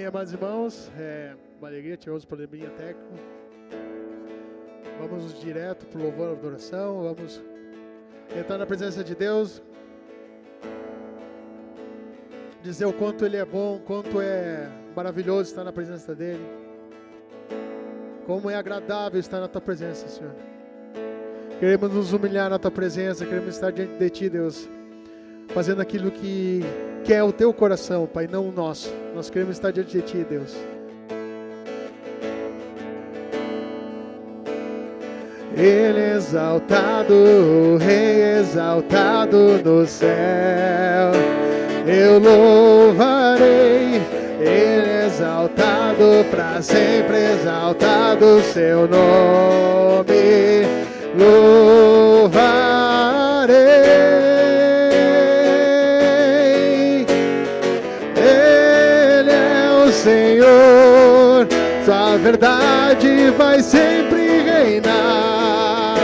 amados irmãos, uma alegria, tivemos um probleminha técnico. Vamos direto para o louvor e adoração, vamos entrar na presença de Deus, dizer o quanto Ele é bom, quanto é maravilhoso estar na presença dEle, como é agradável estar na Tua presença, Senhor. Queremos nos humilhar na Tua presença, queremos estar diante de Ti, Deus, fazendo aquilo que é o Teu coração, Pai, não o nosso. Nós queremos estar diante de Ti, Deus. Ele é exaltado, o Rei exaltado no céu. Eu louvarei, Ele é exaltado para sempre, exaltado seu nome. Louvarei. Senhor, sua verdade vai sempre reinar.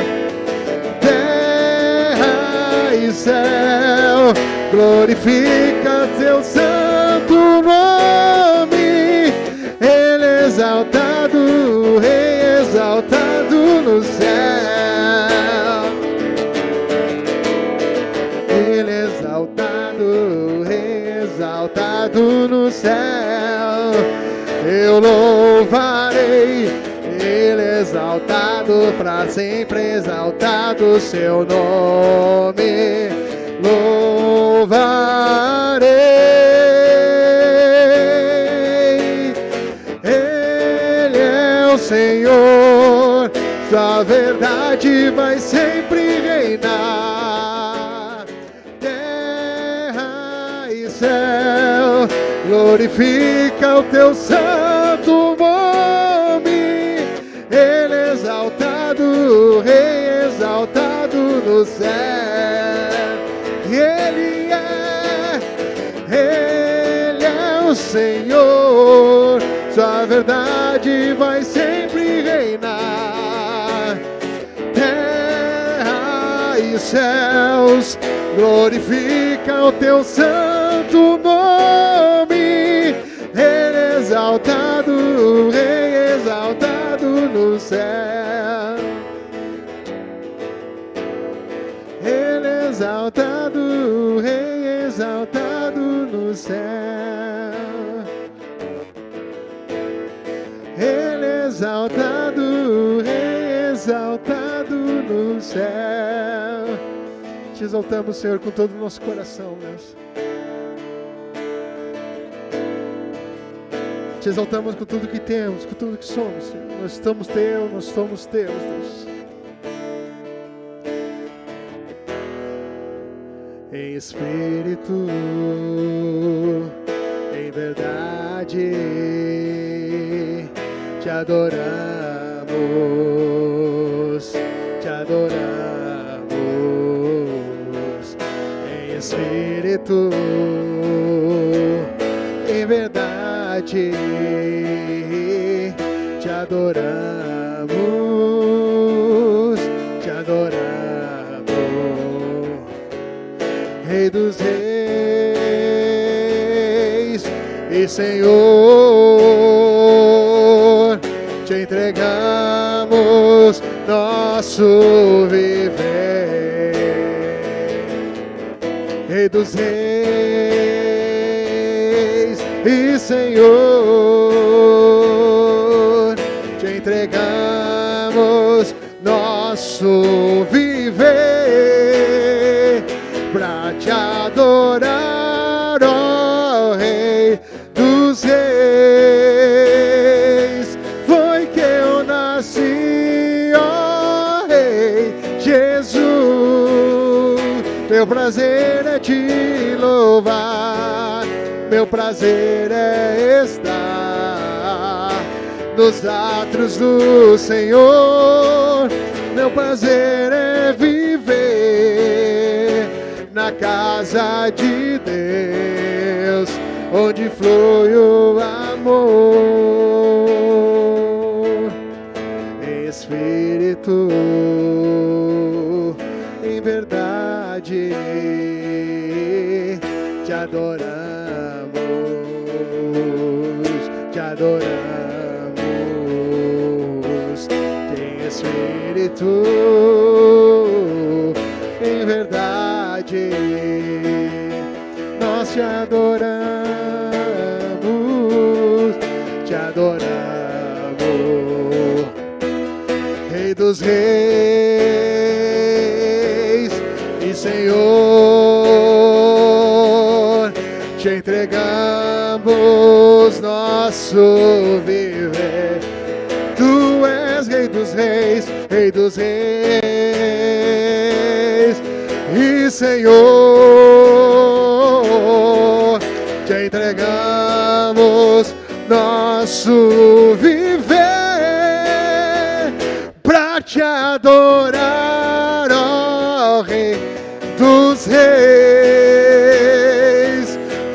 Terra e céu, glorifica teu santo nome. Ele é exaltado, o Rei exaltado no céu. Ele é exaltado, o Rei exaltado no céu. Eu louvarei, Ele é exaltado para sempre, exaltado seu nome. Louvarei, Ele é o Senhor, sua verdade vai sempre reinar. Terra e céu, glorifica o teu santo nome. Ele é exaltado, o Rei exaltado no céu. E Ele é o Senhor, sua verdade vai sempre reinar. Terra e céus, glorifica o teu santo nome. Ele é exaltado, o Rei exaltado no céu. Ele é exaltado, o Rei exaltado no céu. Ele é exaltado, o Rei exaltado no céu. Te exaltamos, Senhor, com todo o nosso coração, Deus. Te exaltamos com tudo que temos, com tudo que somos, Senhor. Nós estamos teus, nós somos teus, Deus. Em espírito, em verdade, te adoramos, te adoramos. Em espírito, em verdade, te adoramos, te adoramos. Rei dos reis e Senhor, te entregamos nosso viver. Rei dos reis e Senhor, te entregamos nosso viver pra te adorar, ó Rei dos reis. Foi que eu nasci, ó Rei Jesus. Meu prazer é te louvar, meu prazer é estar nos atos do Senhor. Meu prazer é viver na casa de Deus, onde flui o amor. Em espírito, em verdade, te adoramos. adoramos em espírito, em verdade, nós te adoramos, Rei dos reis e Senhor, te entregamos nosso viver. Tu és Rei dos reis e Senhor, te entregamos nosso viver pra te adorar, ó Rei dos reis.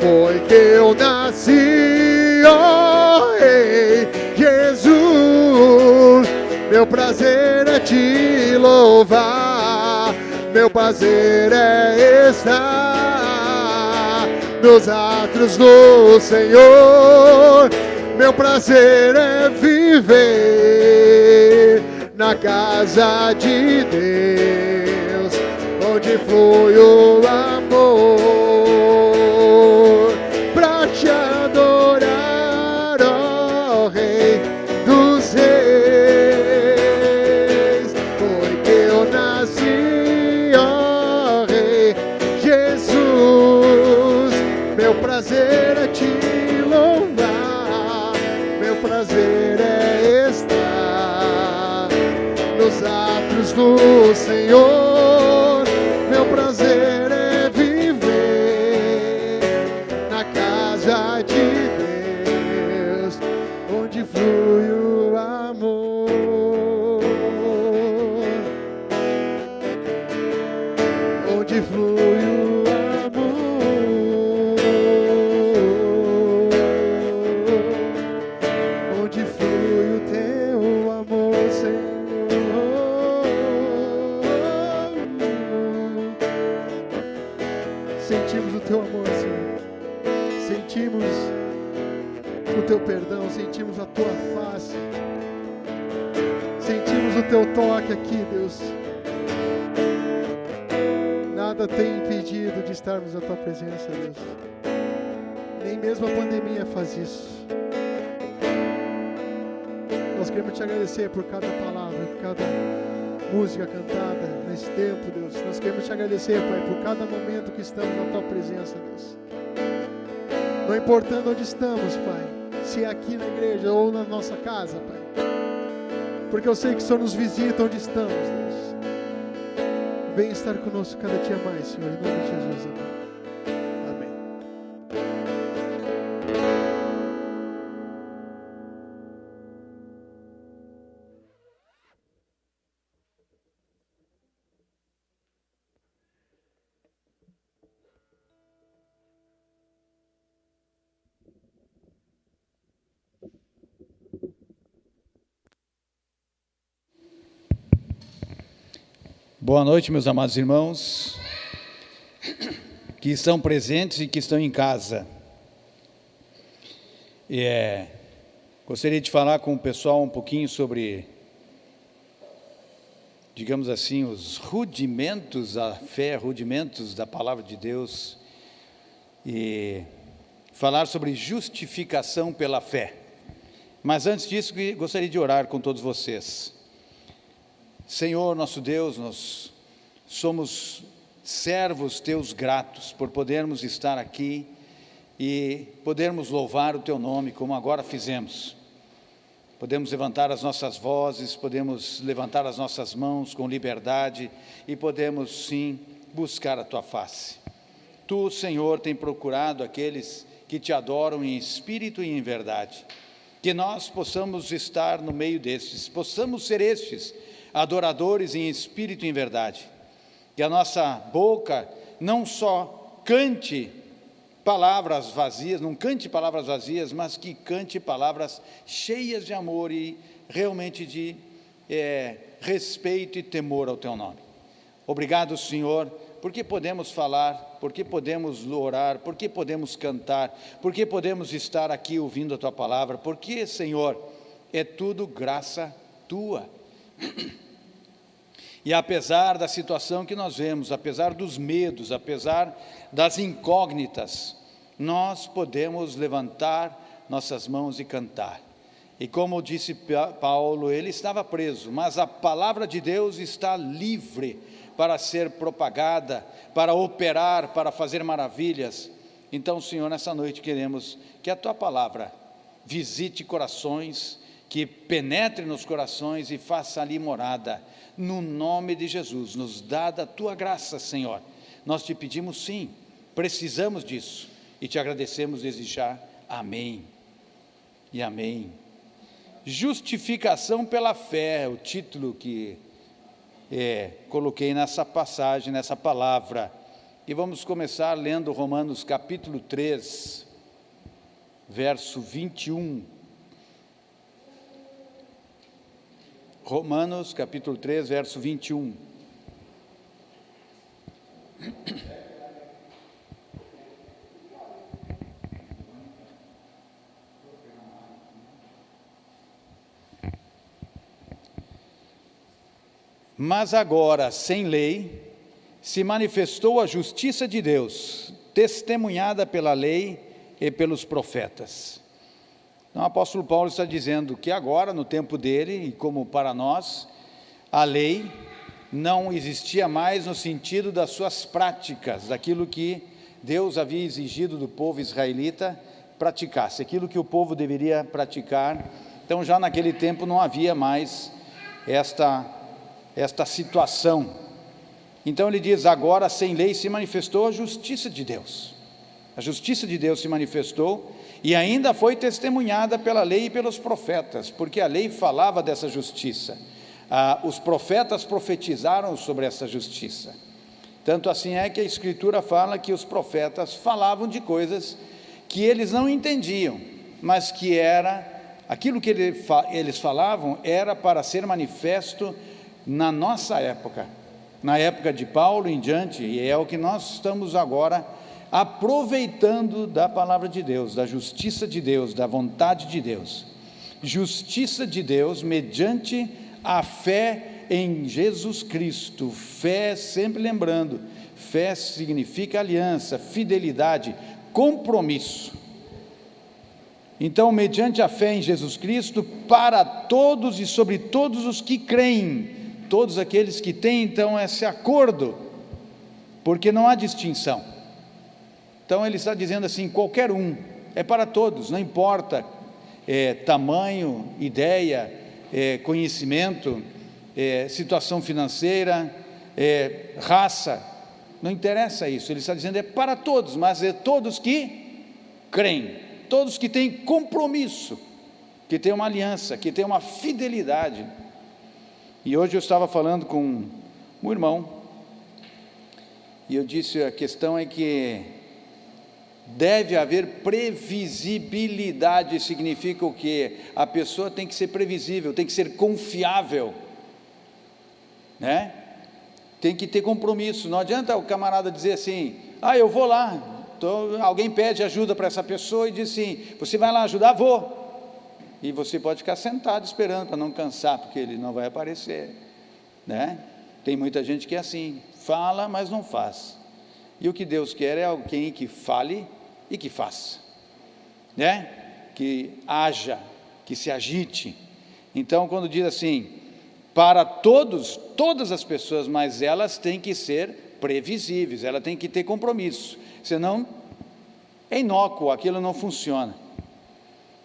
Foi que eu nasci, ó Rei Jesus. Meu prazer é te louvar, meu prazer é estar nos atos do Senhor. Meu prazer é viver na casa de Deus, onde flui o amor, pra te adorar, ó Rei dos reis. Foi que eu nasci, ó Rei Jesus. Meu prazer é te louvar, meu prazer é estar nos atos do Senhor. Meu prazer é viver na casa de Deus, onde flui o amor, onde flui o amor, onde flui o teu amor, Senhor. Sentimos o teu amor, Senhor. Sentimos o teu perdão, sentimos a tua face. Sentimos o teu toque aqui, Deus. Nada tem impedido de estarmos na tua presença, Deus. Nem mesmo a pandemia faz isso. Nós queremos te agradecer por cada palavra, por cada música cantada nesse tempo, Deus. Nós queremos te agradecer, Pai, por cada momento que estamos na tua presença, Deus. Não importando onde estamos, Pai, se é aqui na igreja ou na nossa casa, Pai, porque eu sei que o Senhor nos visita onde estamos, Deus. Vem estar conosco cada dia mais, Senhor, em nome de Jesus, amém. Boa noite, meus amados irmãos, que estão presentes e que estão em casa. Gostaria de falar com o pessoal um pouquinho sobre, digamos assim, os rudimentos da fé, rudimentos da palavra de Deus, e falar sobre justificação pela fé. Mas antes disso, gostaria de orar com todos vocês. Senhor, nosso Deus, nós somos servos teus gratos por podermos estar aqui e podermos louvar o teu nome como agora fizemos. Podemos levantar as nossas vozes, podemos levantar as nossas mãos com liberdade e podemos sim buscar a tua face. Tu, Senhor, tem procurado aqueles que te adoram em espírito e em verdade. Que nós possamos estar no meio destes, possamos ser estes adoradores em espírito e em verdade. Que a nossa boca não só cante palavras vazias, não cante palavras vazias, mas que cante palavras cheias de amor e realmente de respeito e temor ao teu nome. Obrigado, Senhor, porque podemos falar, porque podemos orar, porque podemos cantar, porque podemos estar aqui ouvindo a Tua palavra, porque, Senhor, é tudo graça Tua. E apesar da situação que nós vemos, apesar dos medos, apesar das incógnitas, nós podemos levantar nossas mãos e cantar. E como disse Paulo, ele estava preso, mas a palavra de Deus está livre para ser propagada, para operar, para fazer maravilhas. Então, Senhor, nessa noite queremos que a Tua palavra visite corações, que penetre nos corações e faça ali morada, no nome de Jesus. Nos dá da Tua graça, Senhor. Nós te pedimos sim, precisamos disso, e te agradecemos desde já. Amém e amém. Justificação pela fé, o título que coloquei nessa passagem, nessa palavra. E vamos começar lendo Romanos capítulo 3, verso 21. Romanos capítulo 3, verso 21. Mas agora, sem lei, se manifestou a justiça de Deus, testemunhada pela lei e pelos profetas. Então, o apóstolo Paulo está dizendo que agora, no tempo dele, e como para nós, a lei não existia mais no sentido das suas práticas, daquilo que Deus havia exigido do povo israelita praticasse, aquilo que o povo deveria praticar. Então, já naquele tempo não havia mais esta situação. Então ele diz, agora sem lei se manifestou a justiça de Deus. A justiça de Deus se manifestou e ainda foi testemunhada pela lei e pelos profetas, porque a lei falava dessa justiça. Os profetas profetizaram sobre essa justiça. Tanto assim é que a Escritura fala que os profetas falavam de coisas que eles não entendiam, mas que aquilo que eles falavam era para ser manifesto na nossa época, na época de Paulo em diante, e é o que nós estamos agora aproveitando da palavra de Deus, da justiça de Deus, da vontade de Deus. Justiça de Deus mediante a fé em Jesus Cristo. Fé, sempre lembrando, fé significa aliança, fidelidade, compromisso. Então, mediante a fé em Jesus Cristo, para todos e sobre todos os que creem, todos aqueles que têm então esse acordo, porque não há distinção. Então ele está dizendo assim, qualquer um, é para todos, não importa tamanho, ideia, conhecimento, situação financeira, raça, não interessa isso, ele está dizendo é para todos, mas é todos que creem, todos que têm compromisso, que têm uma aliança, que têm uma fidelidade. E hoje eu estava falando com um irmão, e eu disse, a questão é que deve haver previsibilidade. Significa o quê? A pessoa tem que ser previsível, tem que ser confiável, né? Tem que ter compromisso. Não adianta o camarada dizer assim, eu vou lá, alguém pede ajuda para essa pessoa e diz assim, você vai lá ajudar? Vou. E você pode ficar sentado esperando para não cansar, porque ele não vai aparecer, né? Tem muita gente que é assim, fala, mas não faz. E o que Deus quer é alguém que fale e que faça, né? Que haja, que se agite. Então, quando diz assim, para todos, todas as pessoas, mas elas têm que ser previsíveis, ela tem que ter compromisso, senão é inócuo, aquilo não funciona,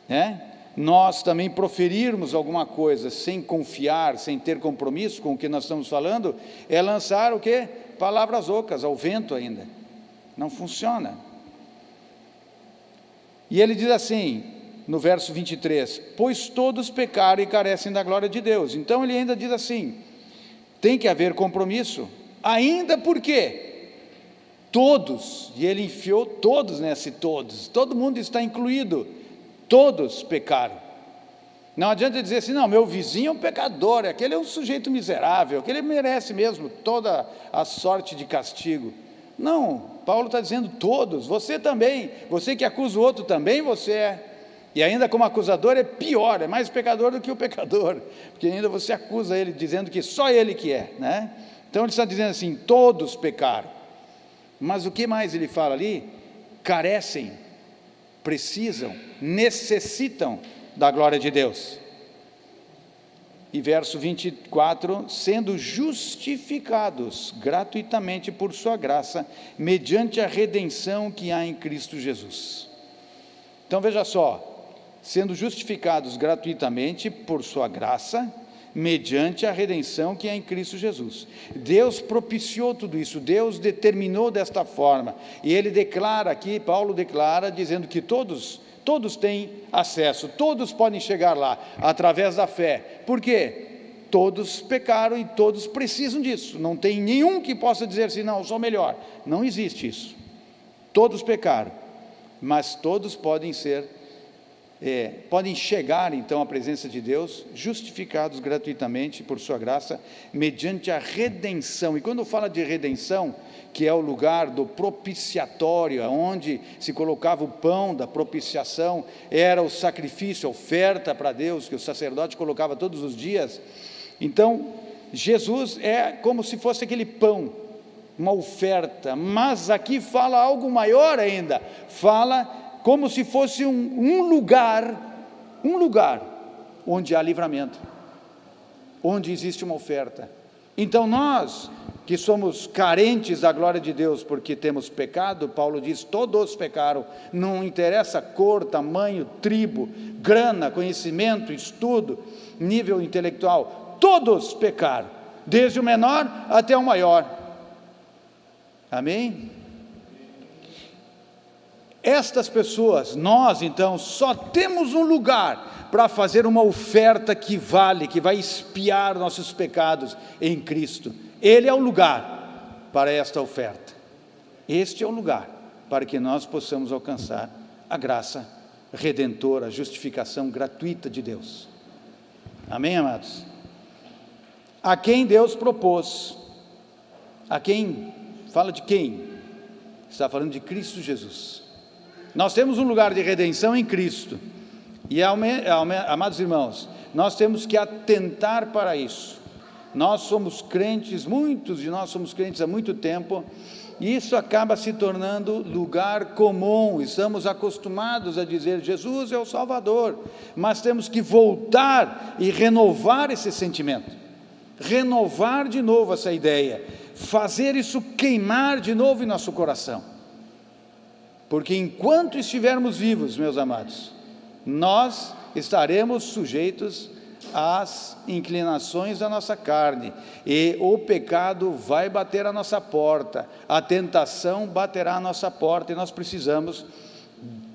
né? Nós também proferirmos alguma coisa sem confiar, sem ter compromisso com o que nós estamos falando, é lançar o quê? Palavras ocas ao vento ainda, não funciona. E ele diz assim, no verso 23, pois todos pecaram e carecem da glória de Deus. Então ele ainda diz assim, tem que haver compromisso, ainda porque todos, e ele enfiou todos nesse todos, todo mundo está incluído, todos pecaram. Não adianta dizer assim, não, meu vizinho é um pecador, aquele é um sujeito miserável, aquele merece mesmo toda a sorte de castigo. Não, Paulo está dizendo todos, você também, você que acusa o outro também, você é. E ainda como acusador é pior, é mais pecador do que o pecador, porque ainda você acusa ele dizendo que só ele que é, né? Então ele está dizendo assim, todos pecaram. Mas o que mais ele fala ali? Carecem, precisam, necessitam da glória de Deus. E verso 24, sendo justificados gratuitamente por sua graça, mediante a redenção que há em Cristo Jesus. Então veja só, sendo justificados gratuitamente por sua graça, mediante a redenção que há em Cristo Jesus. Deus propiciou tudo isso, Deus determinou desta forma, e ele declara aqui, Paulo declara, dizendo que todos têm acesso, todos podem chegar lá, através da fé. Por quê? Todos pecaram e todos precisam disso, não tem nenhum que possa dizer assim, não, eu sou melhor, não existe isso. Todos pecaram, mas todos podem chegar então à presença de Deus, justificados gratuitamente por sua graça, mediante a redenção. E quando fala de redenção, que é o lugar do propiciatório, onde se colocava o pão da propiciação, era o sacrifício, a oferta para Deus, que o sacerdote colocava todos os dias. Então, Jesus é como se fosse aquele pão, uma oferta, mas aqui fala algo maior ainda, fala como se fosse um lugar onde há livramento, onde existe uma oferta. Então nós, que somos carentes da glória de Deus, porque temos pecado, Paulo diz, todos pecaram, não interessa cor, tamanho, tribo, grana, conhecimento, estudo, nível intelectual, todos pecaram, desde o menor até o maior. Amém? Estas pessoas, nós então, só temos um lugar para fazer uma oferta que vale, que vai expiar nossos pecados em Cristo. Ele é o lugar para esta oferta. Este é o lugar para que nós possamos alcançar a graça redentora, a justificação gratuita de Deus. Amém, amados? A quem Deus propôs, a quem, fala de quem? Está falando de Cristo Jesus. Nós temos um lugar de redenção em Cristo, e amados irmãos, nós temos que atentar para isso. Nós somos crentes, muitos de nós somos crentes há muito tempo, e isso acaba se tornando lugar comum, estamos acostumados a dizer, Jesus é o Salvador, mas temos que voltar e renovar esse sentimento, renovar de novo essa ideia, fazer isso queimar de novo em nosso coração. Porque enquanto estivermos vivos, meus amados, nós estaremos sujeitos às inclinações da nossa carne, e o pecado vai bater à nossa porta, a tentação baterá à nossa porta, e nós precisamos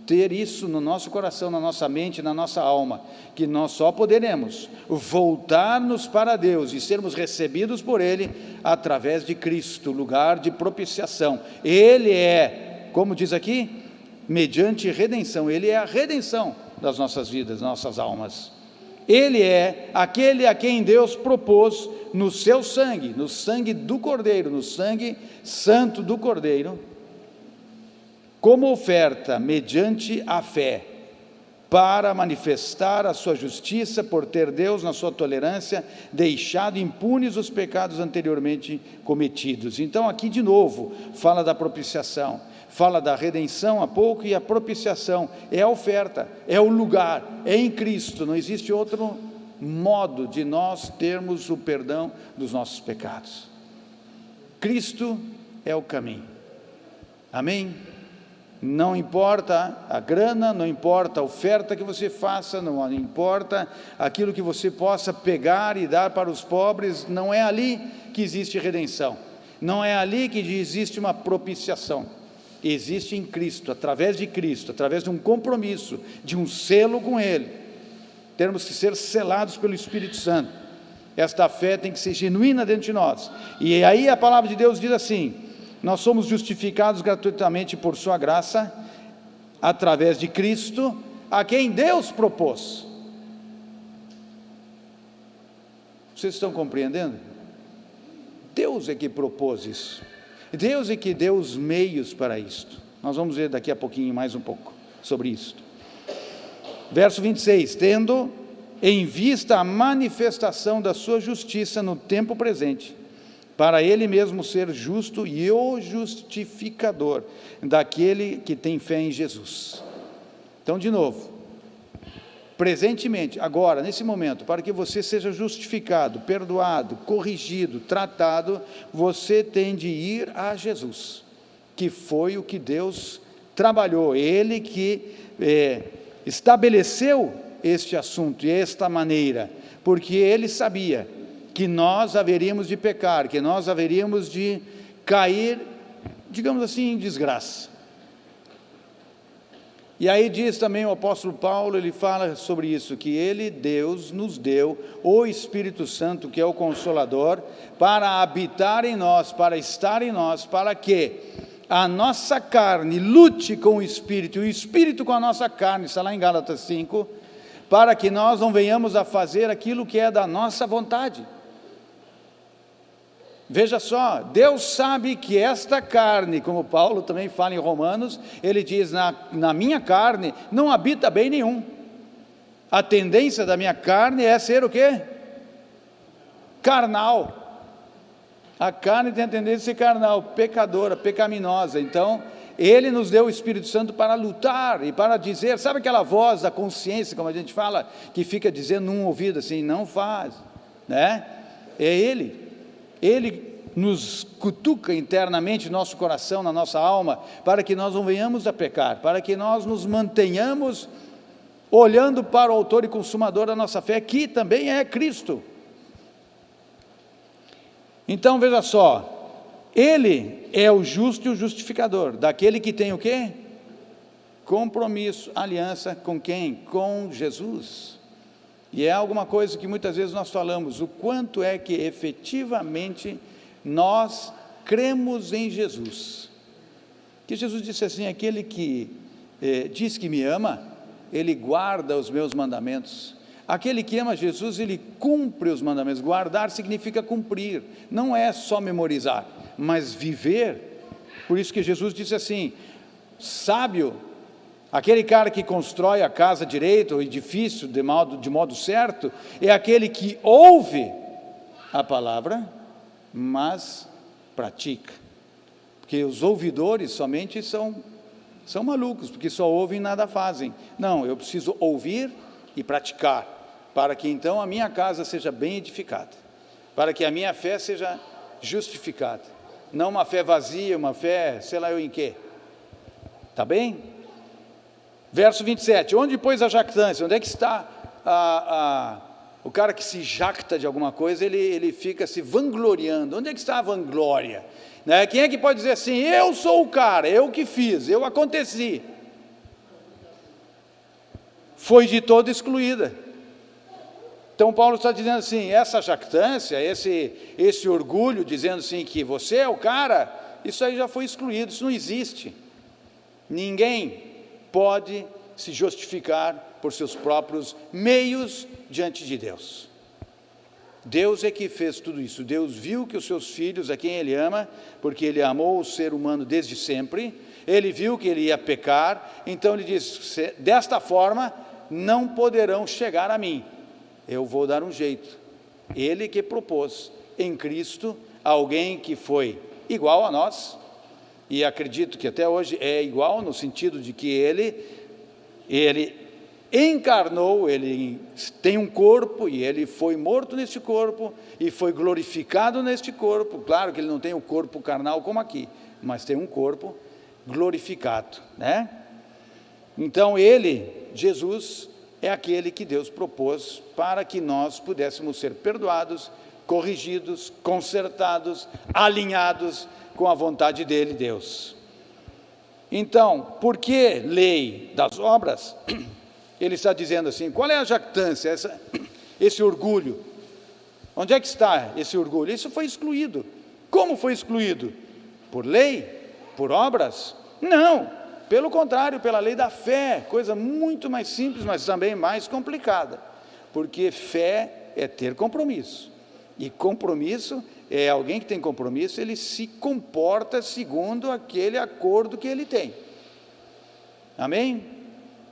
ter isso no nosso coração, na nossa mente, na nossa alma, que nós só poderemos voltar-nos para Deus e sermos recebidos por Ele através de Cristo, lugar de propiciação. Ele é, como diz aqui, mediante redenção, Ele é a redenção das nossas vidas, nossas almas. Ele é aquele a quem Deus propôs no seu sangue, no sangue do Cordeiro, no sangue santo do Cordeiro, como oferta mediante a fé, para manifestar a sua justiça, por ter Deus, na sua tolerância, deixado impunes os pecados anteriormente cometidos. Então aqui de novo, fala da propiciação, fala da redenção há pouco, e a propiciação é a oferta, é o lugar, é em Cristo, não existe outro modo de nós termos o perdão dos nossos pecados. Cristo é o caminho. Amém? Não importa a grana, não importa a oferta que você faça, não importa aquilo que você possa pegar e dar para os pobres, não é ali que existe redenção, não é ali que existe uma propiciação, existe em Cristo, através de um compromisso, de um selo com Ele, temos que ser selados pelo Espírito Santo. Esta fé tem que ser genuína dentro de nós, e aí a palavra de Deus diz assim: nós somos justificados gratuitamente por sua graça, através de Cristo, a quem Deus propôs. Vocês estão compreendendo? Deus é que propôs isso. Deus é que deu os meios para isto. Nós vamos ver daqui a pouquinho, mais um pouco, sobre isto. Verso 26, tendo em vista a manifestação da sua justiça no tempo presente, para ele mesmo ser justo e o justificador daquele que tem fé em Jesus. Então, de novo, presentemente, agora, nesse momento, para que você seja justificado, perdoado, corrigido, tratado, você tem de ir a Jesus, que foi o que Deus trabalhou, Ele que estabeleceu este assunto e esta maneira, porque Ele sabia que nós haveríamos de pecar, que nós haveríamos de cair, digamos assim, em desgraça. E aí diz também o apóstolo Paulo, ele fala sobre isso, que Deus nos deu o Espírito Santo, que é o Consolador, para habitar em nós, para estar em nós, para que a nossa carne lute com o Espírito, e o Espírito com a nossa carne, está lá em Gálatas 5, para que nós não venhamos a fazer aquilo que é da nossa vontade. Veja só, Deus sabe que esta carne, como Paulo também fala em Romanos, ele diz, na minha carne não habita bem nenhum. A tendência da minha carne é ser o quê? Carnal. A carne tem a tendência de ser carnal, pecadora, pecaminosa. Então, Ele nos deu o Espírito Santo para lutar e para dizer, sabe aquela voz da consciência, como a gente fala, que fica dizendo num ouvido assim, não faz, né? É Ele nos cutuca internamente, nosso coração, na nossa alma, para que nós não venhamos a pecar, para que nós nos mantenhamos olhando para o autor e consumador da nossa fé, que também é Cristo. Então, veja só, Ele é o justo e o justificador, daquele que tem o quê? Compromisso, aliança com quem? Com Jesus. E é alguma coisa que muitas vezes nós falamos, o quanto é que efetivamente nós cremos em Jesus. Que Jesus disse assim, aquele que diz que me ama, ele guarda os meus mandamentos. Aquele que ama Jesus, ele cumpre os mandamentos. Guardar significa cumprir, não é só memorizar, mas viver. Por isso que Jesus disse assim, sábio, aquele cara que constrói a casa direito, o edifício de modo certo, é aquele que ouve a palavra, mas pratica. Porque os ouvidores somente são malucos, porque só ouvem e nada fazem. Não, eu preciso ouvir e praticar, para que então a minha casa seja bem edificada, para que a minha fé seja justificada, não uma fé vazia, uma fé, sei lá eu em quê. Está bem? Verso 27, onde pois a jactância? Onde é que está o cara que se jacta de alguma coisa, ele fica se vangloriando. Onde é que está a vanglória? Né? Quem é que pode dizer assim, eu sou o cara, eu que fiz, eu aconteci? Foi de todo excluída. Então Paulo está dizendo assim, essa jactância, esse orgulho, dizendo assim que você é o cara, isso aí já foi excluído, isso não existe. Ninguém pode se justificar por seus próprios meios diante de Deus. Deus é que fez tudo isso. Deus viu que os seus filhos, a quem Ele ama, porque Ele amou o ser humano desde sempre, Ele viu que ele ia pecar, então Ele diz, desta forma não poderão chegar a mim, eu vou dar um jeito. Ele que propôs em Cristo alguém que foi igual a nós, e acredito que até hoje é igual, no sentido de que ele encarnou, ele tem um corpo, e ele foi morto neste corpo, e foi glorificado neste corpo. Claro que ele não tem o corpo carnal como aqui, mas tem um corpo glorificado, né? Então Jesus, é aquele que Deus propôs para que nós pudéssemos ser perdoados, corrigidos, consertados, alinhados com a vontade dele, Deus. Então, por que lei das obras? Ele está dizendo assim, qual é a jactância, esse orgulho? Onde é que está esse orgulho? Isso foi excluído. Como foi excluído? Por lei? Por obras? Não, pelo contrário, pela lei da fé, coisa muito mais simples, mas também mais complicada, porque fé é ter compromisso. E compromisso é alguém que tem compromisso, ele se comporta segundo aquele acordo que ele tem. Amém?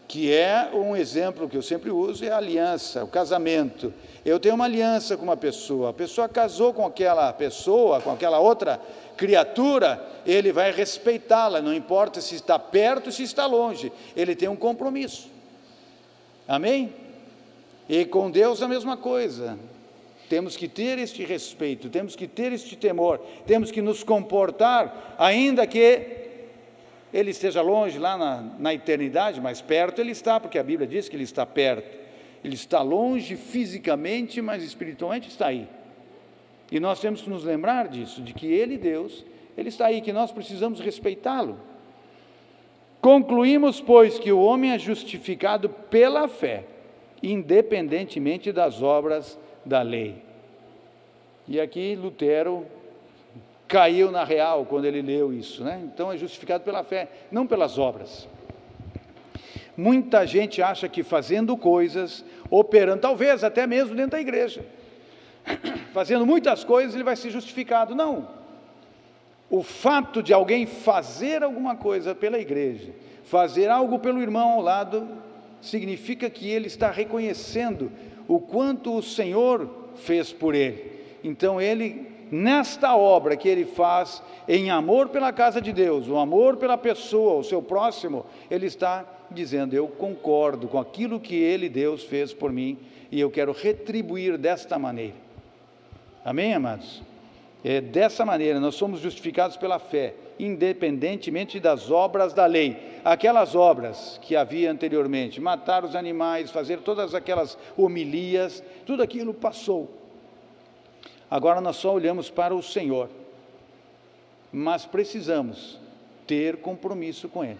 Que é um exemplo que eu sempre uso, é a aliança, o casamento. Eu tenho uma aliança com uma pessoa, a pessoa casou com aquela pessoa, com aquela outra criatura, ele vai respeitá-la, não importa se está perto ou se está longe, ele tem um compromisso. Amém? E com Deus a mesma coisa. Temos que ter este respeito, temos que ter este temor, temos que nos comportar, ainda que ele esteja longe lá na eternidade, mas perto ele está, porque a Bíblia diz que ele está perto. Ele está longe fisicamente, mas espiritualmente está aí. E nós temos que nos lembrar disso, de que ele, Deus, ele está aí, que nós precisamos respeitá-lo. Concluímos, pois, que o homem é justificado pela fé, independentemente das obras da lei. E aqui Lutero caiu na real quando ele leu isso, né? Então é justificado pela fé, não pelas obras. Muita gente acha que fazendo coisas, operando, talvez até mesmo dentro da igreja, fazendo muitas coisas, ele vai ser justificado. Não. O fato de alguém fazer alguma coisa pela igreja, fazer algo pelo irmão ao lado, significa que ele está reconhecendo o quanto o Senhor fez por ele. Então ele, nesta obra que ele faz em amor pela casa de Deus, o amor pela pessoa, o seu próximo, ele está dizendo: eu concordo com aquilo que ele, Deus, fez por mim, e eu quero retribuir desta maneira. Amém, amados? É dessa maneira, nós somos justificados pela fé, independentemente das obras da lei. Aquelas obras que havia anteriormente, matar os animais, fazer todas aquelas homilias, tudo aquilo passou. Agora nós só olhamos para o Senhor, mas precisamos ter compromisso com Ele.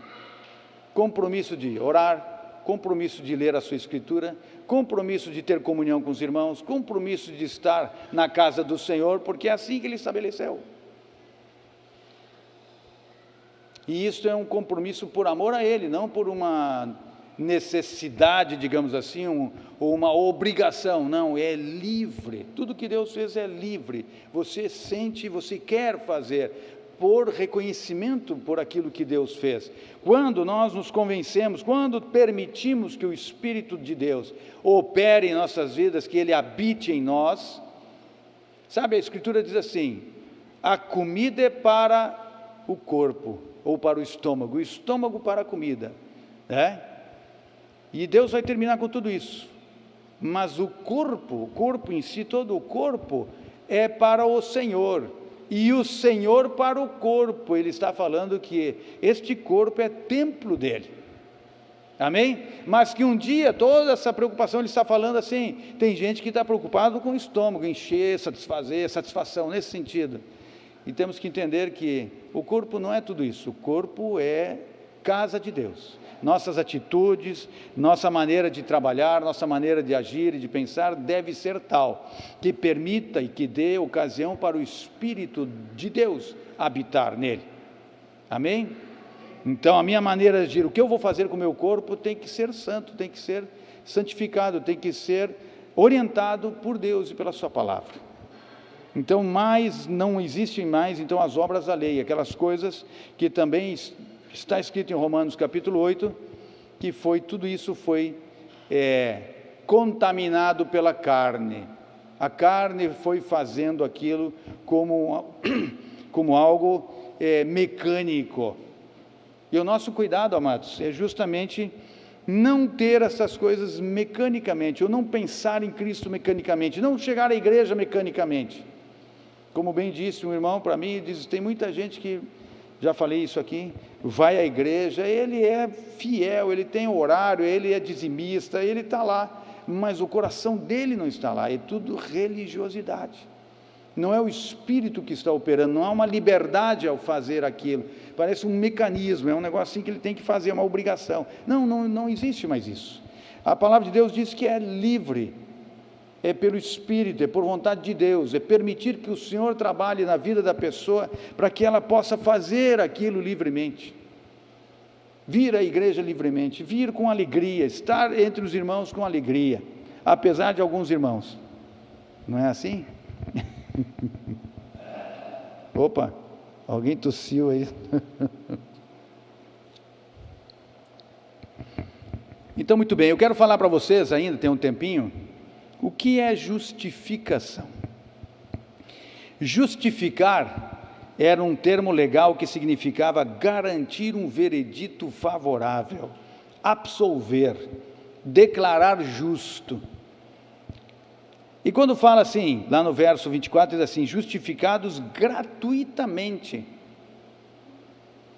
Compromisso de orar, compromisso de ler a sua Escritura, compromisso de ter comunhão com os irmãos, compromisso de estar na casa do Senhor, porque é assim que Ele estabeleceu. E isso é um compromisso por amor a Ele, não por uma necessidade, digamos assim, ou uma obrigação. Não, é livre. Tudo que Deus fez é livre. Você sente, você quer fazer, por reconhecimento por aquilo que Deus fez. Quando nós nos convencemos, quando permitimos que o Espírito de Deus opere em nossas vidas, que Ele habite em nós, sabe, a Escritura diz assim: a comida é para o corpo, ou para o estômago para a comida, né? E Deus vai terminar com tudo isso, mas o corpo em si, todo o corpo, é para o Senhor, e o Senhor para o corpo. Ele está falando que este corpo é templo dele, amém? Mas que um dia, toda essa preocupação, ele está falando assim, tem gente que está preocupado com o estômago, encher, satisfazer, satisfação nesse sentido, e temos que entender que o corpo não é tudo isso. O corpo é casa de Deus. Nossas atitudes, nossa maneira de trabalhar, nossa maneira de agir e de pensar deve ser tal, que permita e que dê ocasião para o Espírito de Deus habitar nele, amém? Então a minha maneira de agir, o que eu vou fazer com o meu corpo tem que ser santo, tem que ser santificado, tem que ser orientado por Deus e pela sua palavra. Então não existem mais então as obras da lei, aquelas coisas que também está escrito em Romanos capítulo 8, que tudo isso foi contaminado pela carne. A carne foi fazendo aquilo como algo mecânico. E o nosso cuidado, amados, é justamente não ter essas coisas mecanicamente, ou não pensar em Cristo mecanicamente, não chegar à igreja mecanicamente. Como bem disse um irmão para mim, diz: tem muita gente que, já falei isso aqui, vai à igreja, ele é fiel, ele tem horário, ele é dizimista, ele está lá, mas o coração dele não está lá, é tudo religiosidade. Não é o Espírito que está operando, não há uma liberdade ao fazer aquilo, parece um mecanismo, é um negócio assim que ele tem que fazer, uma obrigação. Não existe mais isso. A palavra de Deus diz que é livre, é pelo Espírito, é por vontade de Deus, é permitir que o Senhor trabalhe na vida da pessoa, para que ela possa fazer aquilo livremente, vir à igreja livremente, vir com alegria, estar entre os irmãos com alegria, apesar de alguns irmãos, não é assim? Opa, alguém tossiu aí. Então, muito bem, eu quero falar para vocês ainda, tem um tempinho, o que é justificação. Justificar era um termo legal que significava garantir um veredito favorável, absolver, declarar justo. E quando fala assim, lá no verso 24, diz assim, justificados gratuitamente.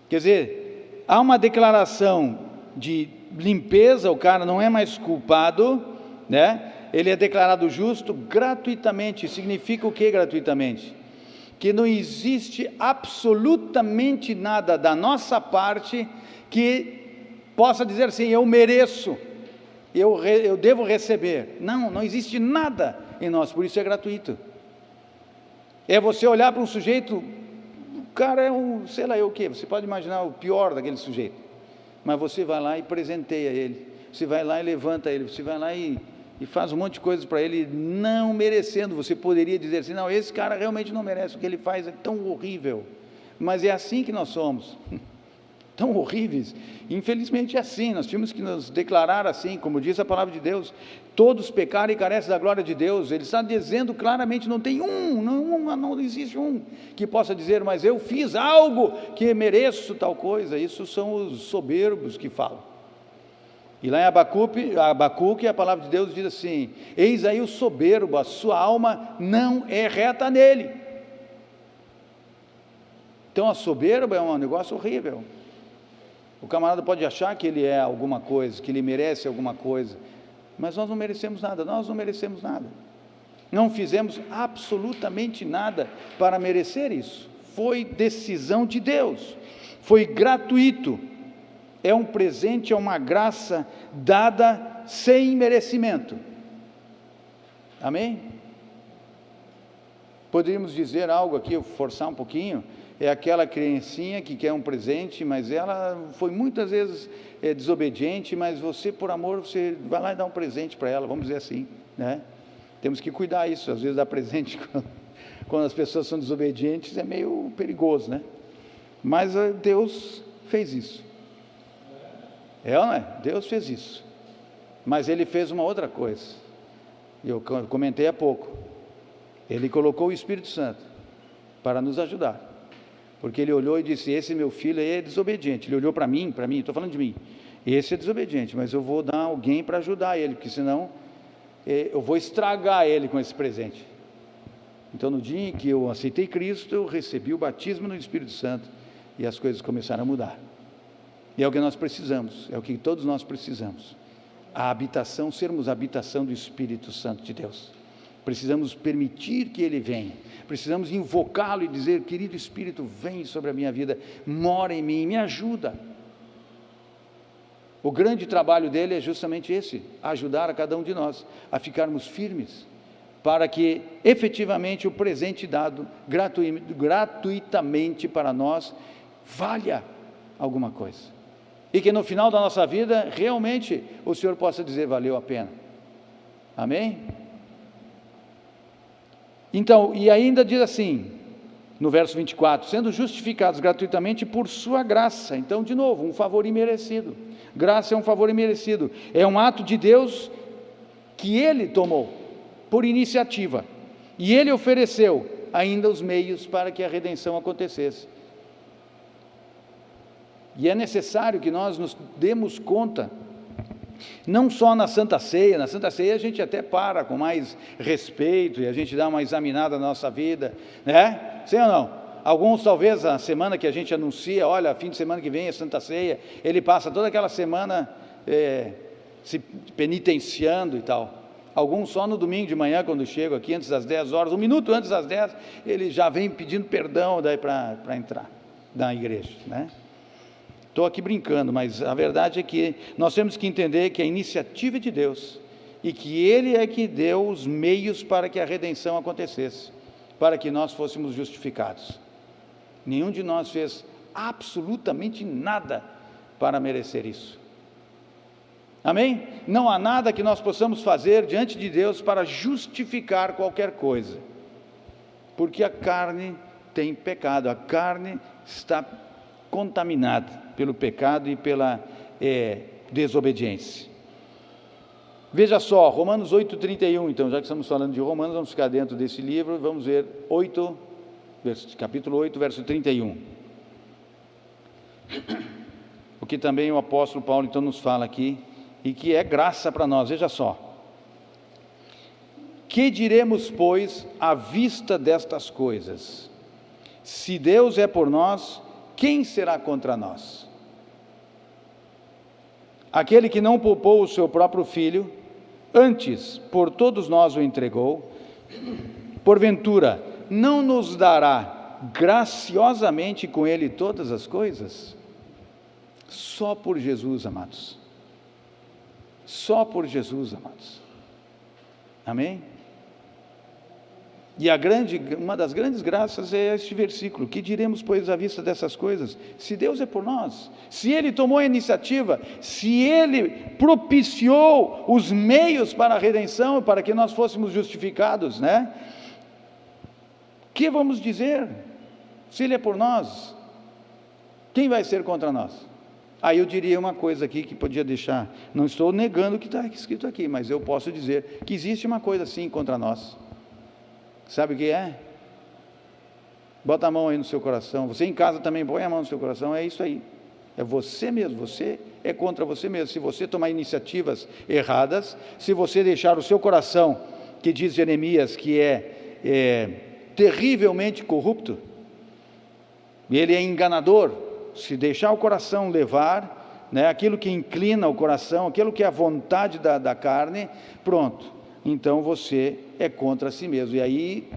Quer dizer, há uma declaração de limpeza, o cara não é mais culpado, né? Ele é declarado justo gratuitamente. Significa o que gratuitamente? Que não existe absolutamente nada da nossa parte que possa dizer assim, eu mereço, eu devo receber. Não existe nada em nós, por isso é gratuito. É você olhar para um sujeito, o cara é sei lá o quê, você pode imaginar o pior daquele sujeito, mas você vai lá e presenteia ele, você vai lá e levanta ele, você vai lá e faz um monte de coisas para ele, não merecendo. Você poderia dizer assim, não, esse cara realmente não merece, o que ele faz é tão horrível, mas é assim que nós somos, tão horríveis. Infelizmente é assim, nós tínhamos que nos declarar assim, como diz a palavra de Deus, todos pecaram e carecem da glória de Deus. Ele está dizendo claramente, não tem não existe um que possa dizer, mas eu fiz algo que mereço tal coisa. Isso são os soberbos que falam. E lá em Abacuque, a palavra de Deus diz assim, eis aí o soberbo, a sua alma não é reta nele. Então a soberba é um negócio horrível. O camarada pode achar que ele é alguma coisa, que ele merece alguma coisa, mas nós não merecemos nada, não fizemos absolutamente nada para merecer isso. Foi decisão de Deus, foi gratuito, é um presente, é uma graça dada sem merecimento. Amém? Poderíamos dizer algo aqui, forçar um pouquinho, é aquela criancinha que quer um presente, mas ela foi muitas vezes desobediente, mas você, por amor, você vai lá e dá um presente para ela, vamos dizer assim, né? Temos que cuidar isso, às vezes dar presente quando as pessoas são desobedientes é meio perigoso, né? Mas Deus fez isso. Não é? Deus fez isso. Mas Ele fez uma outra coisa, eu comentei há pouco, Ele colocou o Espírito Santo para nos ajudar. Porque ele olhou e disse, esse meu filho é desobediente. Ele olhou para mim, estou falando de mim, esse é desobediente, mas eu vou dar alguém para ajudar ele, porque senão eu vou estragar ele com esse presente. Então no dia em que eu aceitei Cristo, eu recebi o batismo no Espírito Santo, e as coisas começaram a mudar. E é o que nós precisamos, é o que todos nós precisamos, sermos a habitação do Espírito Santo de Deus. Precisamos permitir que Ele venha, precisamos invocá-lo e dizer, querido Espírito, vem sobre a minha vida, mora em mim, me ajuda. O grande trabalho dele é justamente esse, ajudar a cada um de nós a ficarmos firmes, para que efetivamente o presente dado gratuitamente para nós valha alguma coisa, e que no final da nossa vida realmente o Senhor possa dizer, valeu a pena. Amém? Então, e ainda diz assim, no verso 24, sendo justificados gratuitamente por sua graça. Então, de novo, um favor imerecido. Graça é um favor imerecido, é um ato de Deus que Ele tomou, por iniciativa, e Ele ofereceu ainda os meios para que a redenção acontecesse. E é necessário que nós nos demos conta, não só na Santa Ceia a gente até para com mais respeito, e a gente dá uma examinada na nossa vida, né? Sim ou não? Alguns talvez a semana que a gente anuncia, olha, fim de semana que vem é Santa Ceia, ele passa toda aquela semana se penitenciando e tal. Alguns só no domingo de manhã, quando chegam aqui, antes das 10 horas, 1 minuto antes das 10, ele já vem pedindo perdão daí para entrar na igreja, né? Estou aqui brincando, mas a verdade é que nós temos que entender que a iniciativa é de Deus, e que Ele é que deu os meios para que a redenção acontecesse, para que nós fôssemos justificados. Nenhum de nós fez absolutamente nada para merecer isso. Amém? Não há nada que nós possamos fazer diante de Deus para justificar qualquer coisa, porque a carne tem pecado, a carne está contaminada pelo pecado e pela desobediência. Veja só, Romanos 8:31, então, já que estamos falando de Romanos, vamos ficar dentro desse livro, vamos ver capítulo 8, verso 31. O que também o apóstolo Paulo, então, nos fala aqui, e que é graça para nós. Veja só. Que diremos, pois, à vista destas coisas? Se Deus é por nós, quem será contra nós? Aquele que não poupou o seu próprio filho, antes por todos nós o entregou, porventura não nos dará graciosamente com ele todas as coisas? Só por Jesus, amados. Só por Jesus, amados. Amém? E uma das grandes graças é este versículo: que diremos, pois, à vista dessas coisas? Se Deus é por nós, se Ele tomou a iniciativa, se Ele propiciou os meios para a redenção, para que nós fôssemos justificados, né? Que vamos dizer? Se Ele é por nós, quem vai ser contra nós? Aí eu diria uma coisa aqui que podia deixar, não estou negando o que está escrito aqui, mas eu posso dizer que existe uma coisa sim contra nós. Sabe o que é? Bota a mão aí no seu coração. Você em casa também põe a mão no seu coração. É isso aí. É você mesmo. Você é contra você mesmo. Se você tomar iniciativas erradas, se você deixar o seu coração, que diz Jeremias que é terrivelmente corrupto, ele é enganador. Se deixar o coração levar, né, aquilo que inclina o coração, aquilo que é a vontade da carne, pronto. Então você é contra si mesmo. E aí,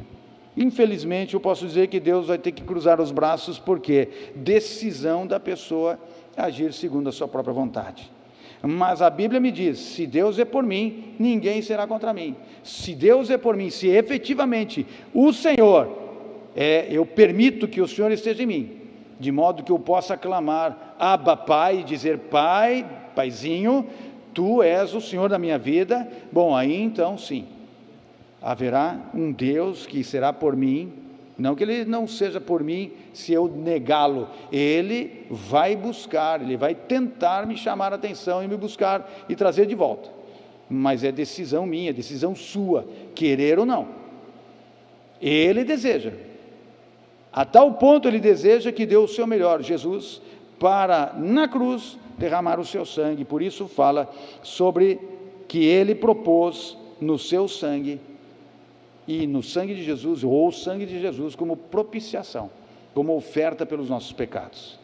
infelizmente, eu posso dizer que Deus vai ter que cruzar os braços, porque decisão da pessoa agir segundo a sua própria vontade. Mas a Bíblia me diz: se Deus é por mim, ninguém será contra mim. Se Deus é por mim, se efetivamente o Senhor eu permito que o Senhor esteja em mim, de modo que eu possa clamar Abba Pai, e dizer: Pai, Paizinho, Tu és o Senhor da minha vida. Bom, aí então sim, haverá um Deus que será por mim. Não que Ele não seja por mim se eu negá-lo. Ele vai buscar, Ele vai tentar me chamar a atenção e me buscar e trazer de volta. Mas é decisão minha, é decisão sua, querer ou não. Ele deseja. A tal ponto Ele deseja que deu o seu melhor, Jesus, para na cruz derramar o seu sangue. Por isso fala sobre que Ele propôs no seu sangue e no sangue de Jesus, ou o sangue de Jesus, como propiciação, como oferta pelos nossos pecados.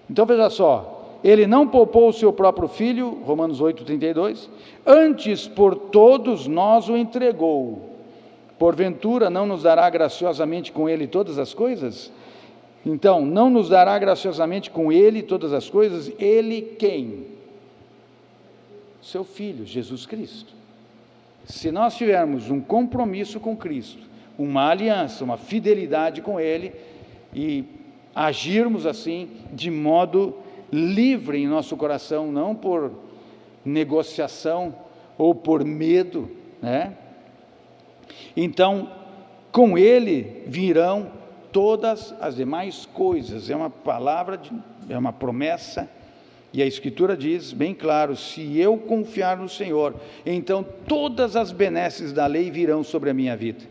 Então veja só, Ele não poupou o seu próprio filho, Romanos 8:32, antes por todos nós o entregou. Porventura não nos dará graciosamente com Ele todas as coisas? Então, não nos dará graciosamente com Ele todas as coisas? Ele quem? Seu Filho, Jesus Cristo. Se nós tivermos um compromisso com Cristo, uma aliança, uma fidelidade com Ele, e agirmos assim, de modo livre em nosso coração, não por negociação ou por medo, né? Então, com Ele virão todas as demais coisas. É uma palavra, é uma promessa, e a Escritura diz bem claro: se eu confiar no Senhor, então todas as benesses da lei virão sobre a minha vida,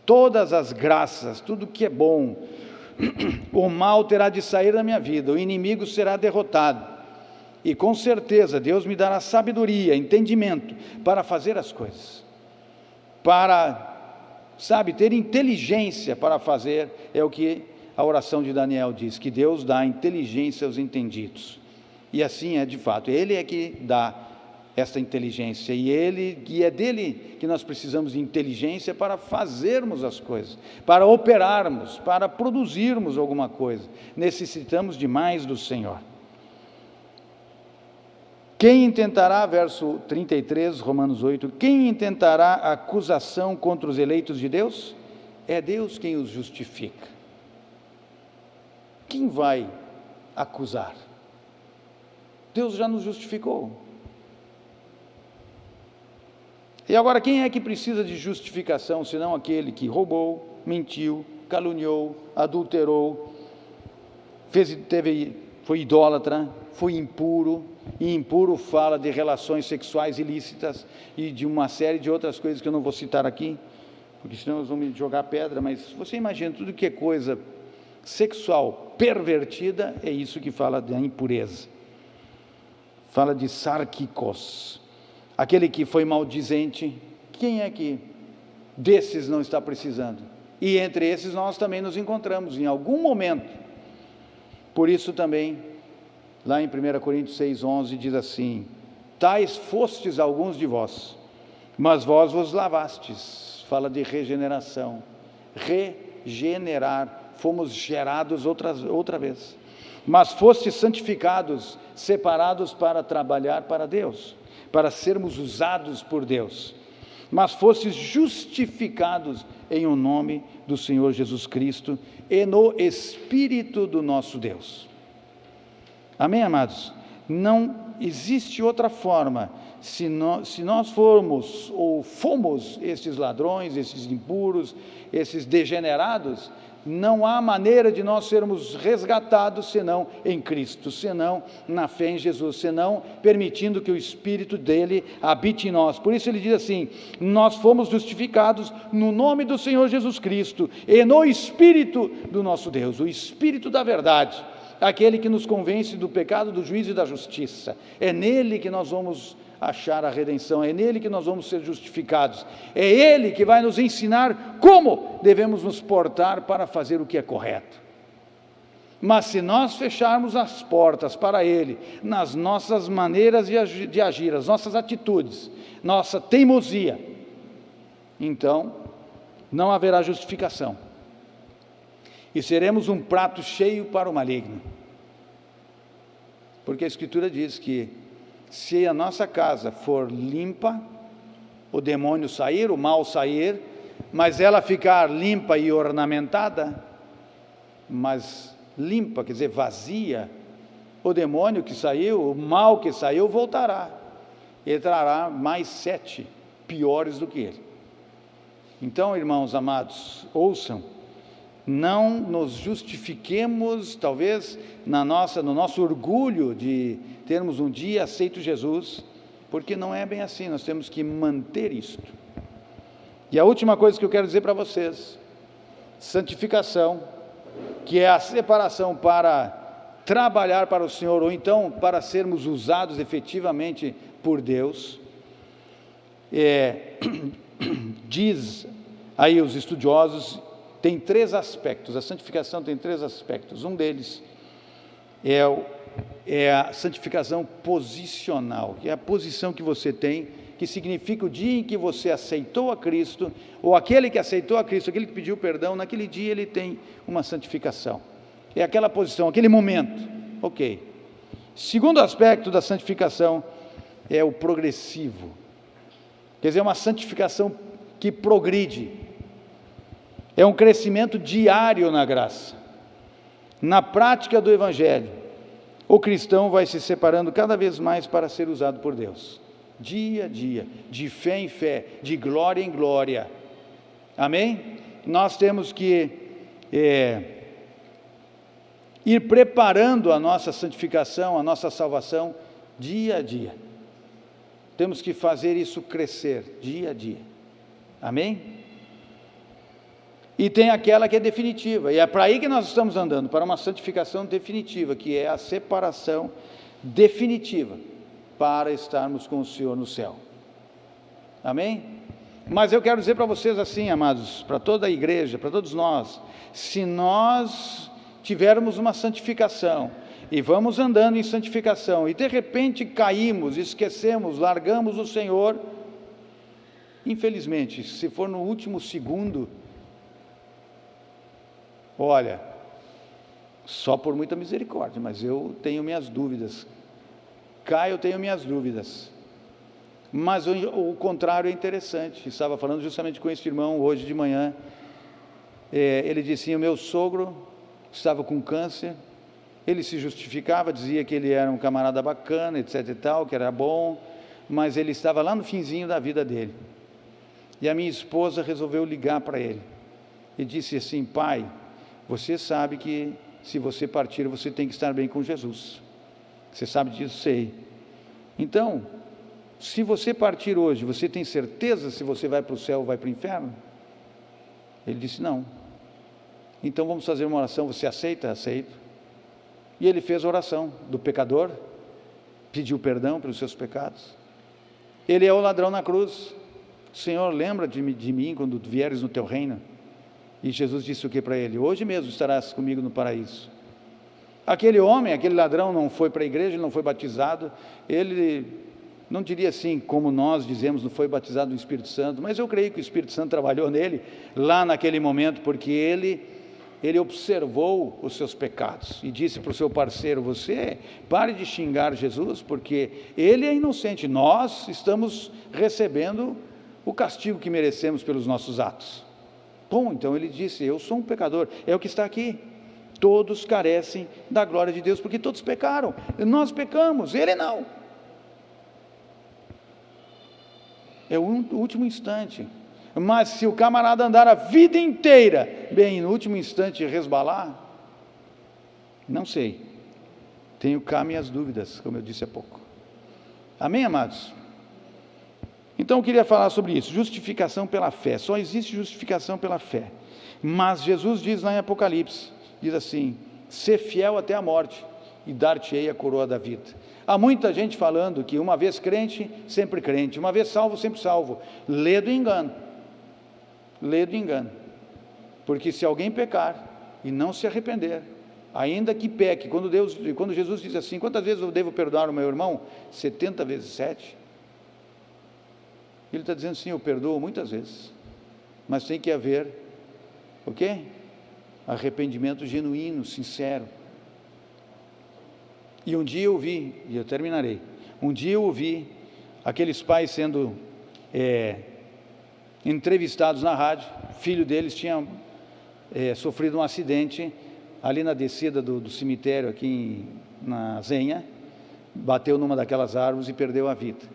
todas as graças, tudo que é bom, o mal terá de sair da minha vida, o inimigo será derrotado, e com certeza Deus me dará sabedoria, entendimento para fazer as coisas, para ter inteligência para fazer. É o que a oração de Daniel diz, que Deus dá inteligência aos entendidos, e assim é de fato. Ele é que dá esta inteligência, e é dele que nós precisamos de inteligência para fazermos as coisas, para operarmos, para produzirmos alguma coisa. Necessitamos de mais do Senhor. Quem intentará, verso 33, Romanos 8, quem intentará acusação contra os eleitos de Deus? É Deus quem os justifica. Quem vai acusar? Deus já nos justificou. E agora, quem é que precisa de justificação, senão aquele que roubou, mentiu, caluniou, adulterou, foi idólatra, foi impuro, e impuro fala de relações sexuais ilícitas e de uma série de outras coisas que eu não vou citar aqui, porque senão eles vão me jogar pedra, mas você imagina, tudo que é coisa sexual pervertida, é isso que fala da impureza. Fala de sarkikos, aquele que foi maldizente. Quem é que desses não está precisando? E entre esses nós também nos encontramos em algum momento. Por isso também, lá em 1 Coríntios 6,11 diz assim: tais fostes alguns de vós, mas vós vos lavastes. Fala de regeneração, regenerar, fomos gerados outra vez, mas fostes santificados, separados para trabalhar para Deus, para sermos usados por Deus, mas fostes justificados em o nome do Senhor Jesus Cristo e no Espírito do nosso Deus. Amém, amados? Não existe outra forma. Se nós formos ou fomos esses ladrões, esses impuros, esses degenerados, não há maneira de nós sermos resgatados senão em Cristo, senão na fé em Jesus, senão permitindo que o Espírito dele habite em nós. Por isso ele diz assim: nós fomos justificados no nome do Senhor Jesus Cristo e no Espírito do nosso Deus, o Espírito da verdade, aquele que nos convence do pecado, do juízo e da justiça. É nele que nós vamos achar a redenção, é nele que nós vamos ser justificados, é ele que vai nos ensinar como devemos nos portar para fazer o que é correto. Mas se nós fecharmos as portas para ele, nas nossas maneiras de agir, as nossas atitudes, nossa teimosia, então não haverá justificação, e seremos um prato cheio para o maligno, porque a Escritura diz que se a nossa casa for limpa, o demônio sair, o mal sair, mas ela ficar limpa e ornamentada, mas limpa, quer dizer, vazia, o demônio que saiu, o mal que saiu, voltará, e trará mais 7 piores do que ele. Então, irmãos amados, ouçam, não nos justifiquemos, talvez, no nosso orgulho de termos um dia aceito Jesus, porque não é bem assim, nós temos que manter isto. E a última coisa que eu quero dizer para vocês: santificação, que é a separação para trabalhar para o Senhor, ou então para sermos usados efetivamente por Deus, diz aí os estudiosos, tem 3 aspectos, a santificação tem 3 aspectos, um deles é a santificação posicional, que é a posição que você tem, que significa o dia em que você aceitou a Cristo, ou aquele que aceitou a Cristo, aquele que pediu perdão, naquele dia ele tem uma santificação, é aquela posição, aquele momento, ok. Segundo aspecto da santificação é o progressivo, quer dizer, uma santificação que progride, é um crescimento diário na graça, na prática do Evangelho. O cristão vai se separando cada vez mais para ser usado por Deus, dia a dia, de fé em fé, de glória em glória, amém? Nós temos que ir preparando a nossa santificação, a nossa salvação, dia a dia, temos que fazer isso crescer, dia a dia, amém? E tem aquela que é definitiva, e é para aí que nós estamos andando, para uma santificação definitiva, que é a separação definitiva, para estarmos com o Senhor no céu, amém? Mas eu quero dizer para vocês assim, amados, para toda a igreja, para todos nós, se nós tivermos uma santificação, e vamos andando em santificação, e de repente caímos, esquecemos, largamos o Senhor, infelizmente, se for no último segundo, olha, só por muita misericórdia, mas eu tenho minhas dúvidas, eu tenho minhas dúvidas, mas o contrário é interessante. Estava falando justamente com esse irmão hoje de manhã, ele disse assim: o meu sogro estava com câncer, ele se justificava, dizia que ele era um camarada bacana, etc e tal, que era bom, mas ele estava lá no finzinho da vida dele, E a minha esposa resolveu ligar para ele e disse assim: pai, você sabe que se você partir, você tem que estar bem com Jesus. Você sabe disso? Sei. Então, se você partir hoje, você tem certeza se você vai para o céu ou vai para o inferno? Ele disse: não. Então vamos fazer uma oração, você aceita? Aceito. E ele fez a oração do pecador, pediu perdão pelos seus pecados. Ele é o ladrão na cruz. Senhor, lembra de mim quando vieres no teu reino. E Jesus disse o que para ele? Hoje mesmo estarás comigo no paraíso. Aquele homem, aquele ladrão não foi para a igreja, ele não foi batizado, ele não diria assim como nós dizemos, não foi batizado no Espírito Santo, mas eu creio que o Espírito Santo trabalhou nele lá naquele momento, porque ele observou os seus pecados e disse para o seu parceiro: você pare de xingar Jesus, porque ele é inocente, nós estamos recebendo o castigo que merecemos pelos nossos atos. Bom, então ele disse: eu sou um pecador, é o que está aqui, todos carecem da glória de Deus, porque todos pecaram, nós pecamos, ele não. É o último instante. Mas se o camarada andar a vida inteira, bem, no último instante resbalar, não sei, tenho cá minhas dúvidas, como eu disse há pouco. Amém, amados? Então eu queria falar sobre isso, justificação pela fé. Só existe justificação pela fé, mas Jesus diz lá em Apocalipse, diz assim: ser fiel até a morte, e dar-te-ei a coroa da vida. Há muita gente falando que uma vez crente, sempre crente, uma vez salvo, sempre salvo. Lê do engano, porque se alguém pecar e não se arrepender, ainda que peque, quando Jesus diz assim: quantas vezes eu devo perdoar o meu irmão? 70 vezes 7. Ele está dizendo: sim, eu perdoo muitas vezes, mas tem que haver o quê? Arrependimento genuíno, sincero. E um dia eu vi, e eu terminarei, um dia eu ouvi aqueles pais sendo entrevistados na rádio. O filho deles tinha sofrido um acidente ali na descida do cemitério aqui na Zenha, bateu numa daquelas árvores e perdeu a vida.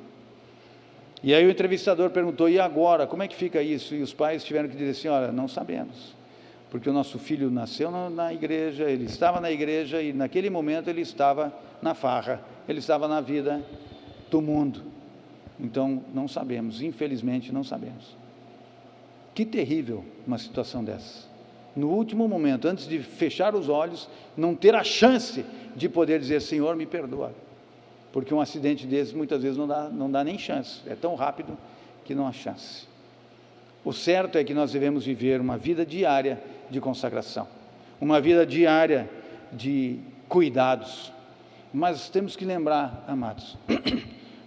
E aí o entrevistador perguntou: e agora, como é que fica isso? E os pais tiveram que dizer assim: olha, não sabemos, porque o nosso filho nasceu na igreja, ele estava na igreja, e naquele momento ele estava na farra, ele estava na vida do mundo, então não sabemos, infelizmente não sabemos. Que terrível uma situação dessa, no último momento, antes de fechar os olhos, não ter a chance de poder dizer: Senhor, me perdoa, porque um acidente desses muitas vezes não dá nem chance, é tão rápido que não há chance. O certo é que nós devemos viver uma vida diária de consagração, uma vida diária de cuidados, mas temos que lembrar, amados,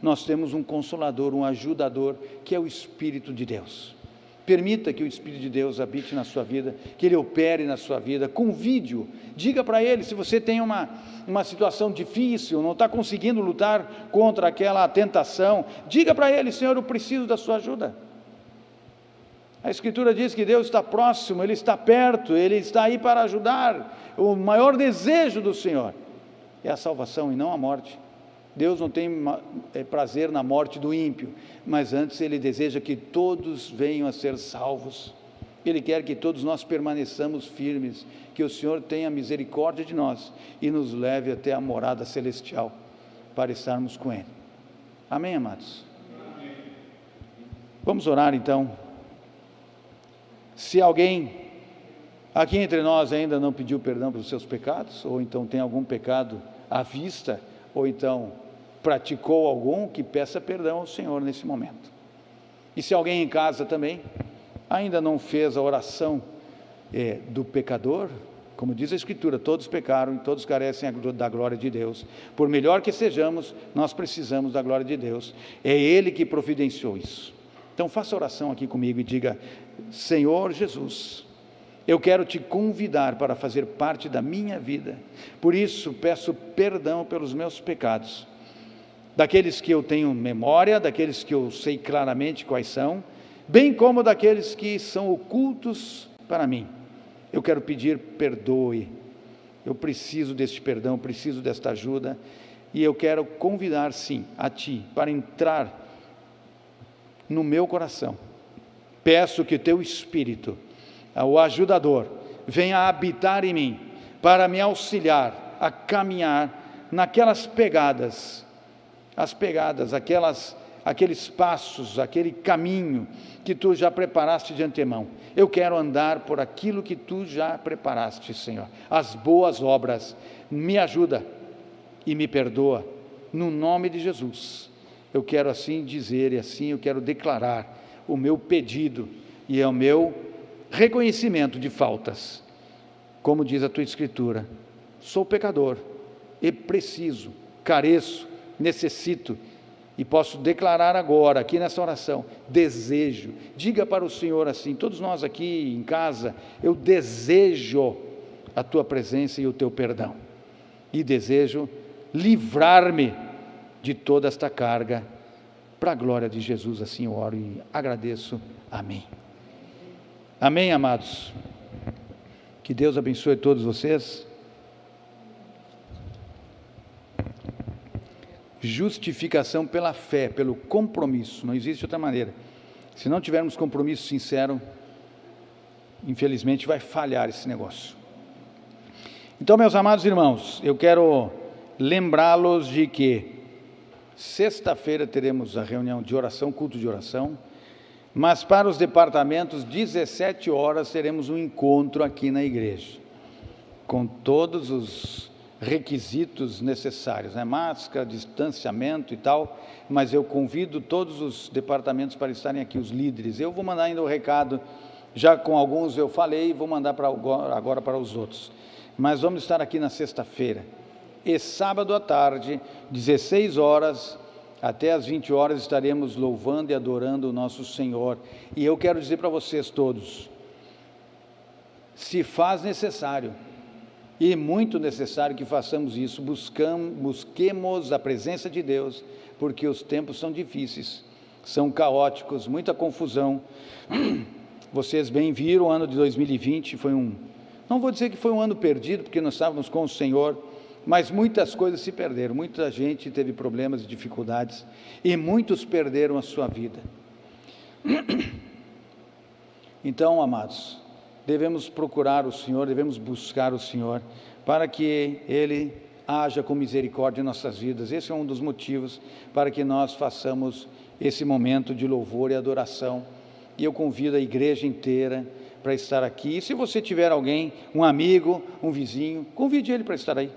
nós temos um consolador, um ajudador, que é o Espírito de Deus. Permita que o Espírito de Deus habite na sua vida, que Ele opere na sua vida, convide-o, diga para Ele, se você tem uma situação difícil, não está conseguindo lutar contra aquela tentação, diga para Ele: Senhor, eu preciso da sua ajuda. A Escritura diz que Deus está próximo, Ele está perto, Ele está aí para ajudar. O maior desejo do Senhor é a salvação e não a morte. Deus não tem prazer na morte do ímpio, mas antes Ele deseja que todos venham a ser salvos. Ele quer que todos nós permaneçamos firmes, que o Senhor tenha misericórdia de nós e nos leve até a morada celestial, para estarmos com Ele. Amém, amados? Amém. Vamos orar então. Se alguém aqui entre nós ainda não pediu perdão pelos seus pecados, ou então tem algum pecado à vista, ou então praticou algum, que peça perdão ao Senhor nesse momento. E se alguém em casa também ainda não fez a oração do pecador, como diz a Escritura, todos pecaram e todos carecem da glória de Deus. Por melhor que sejamos, nós precisamos da glória de Deus. É Ele que providenciou isso. Então faça oração aqui comigo e diga: Senhor Jesus, eu quero te convidar para fazer parte da minha vida, por isso peço perdão pelos meus pecados, daqueles que eu tenho memória, daqueles que eu sei claramente quais são, bem como daqueles que são ocultos para mim. Eu quero pedir perdoe, eu preciso deste perdão, preciso desta ajuda, e eu quero convidar sim a Ti, para entrar no meu coração, Peço que teu Espírito, o ajudador, venha habitar em mim, para me auxiliar a caminhar naquelas pegadas, aqueles passos, aquele caminho que tu já preparaste de antemão. Eu quero andar por aquilo que tu já preparaste, Senhor. As boas obras, me ajuda e me perdoa, no nome de Jesus. Eu quero assim dizer, e assim eu quero declarar o meu pedido e o meu reconhecimento de faltas. Como diz a tua Escritura, sou pecador e preciso, careço, necessito, e posso declarar agora, aqui nessa oração, desejo. Diga para o Senhor assim, todos nós aqui em casa, eu desejo a tua presença e o teu perdão, e desejo livrar-me de toda esta carga, para a glória de Jesus, assim eu oro e agradeço. Amém. Amém, amados. Que Deus abençoe todos vocês. Justificação pela fé, pelo compromisso, não existe outra maneira. Se não tivermos compromisso sincero, infelizmente vai falhar esse negócio. Então, meus amados irmãos, eu quero lembrá-los de que sexta-feira teremos a reunião de oração, culto de oração, mas para os departamentos, 17 horas, teremos um encontro aqui na igreja, com todos os requisitos necessários, máscara, distanciamento e tal, mas eu convido todos os departamentos para estarem aqui, os líderes. Eu vou mandar ainda o recado, já com alguns eu falei, vou mandar agora para os outros, mas vamos estar aqui na sexta-feira, e sábado à tarde, 16 horas, até às 20 horas, estaremos louvando e adorando o nosso Senhor. E eu quero dizer para vocês todos, se faz necessário, e muito necessário que façamos isso, busquemos a presença de Deus, porque os tempos são difíceis, são caóticos, muita confusão. Vocês bem viram, o ano de 2020 foi não vou dizer que foi um ano perdido, porque nós estávamos com o Senhor, mas muitas coisas se perderam, muita gente teve problemas e dificuldades, e muitos perderam a sua vida. Então, amados, devemos procurar o Senhor, devemos buscar o Senhor, para que Ele haja com misericórdia em nossas vidas. Esse é um dos motivos para que nós façamos esse momento de louvor e adoração, e eu convido a igreja inteira para estar aqui. E se você tiver alguém, um amigo, um vizinho, convide ele para estar aí.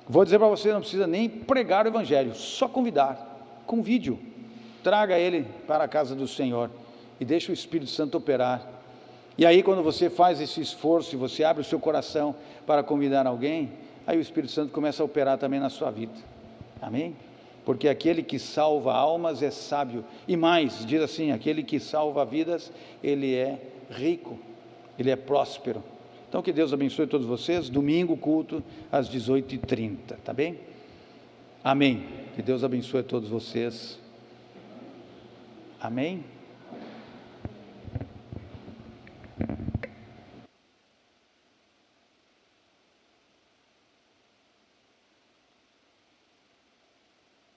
Vou dizer para você, não precisa nem pregar o evangelho, só convidar, convide-o, traga ele para a casa do Senhor, e deixe o Espírito Santo operar. E aí quando você faz esse esforço, e você abre o seu coração para convidar alguém, aí o Espírito Santo começa a operar também na sua vida, amém? Porque aquele que salva almas é sábio, e mais, diz assim, aquele que salva vidas, ele é rico, ele é próspero. Então que Deus abençoe todos vocês, domingo culto às 18h30, tá bem? Amém, que Deus abençoe todos vocês, amém?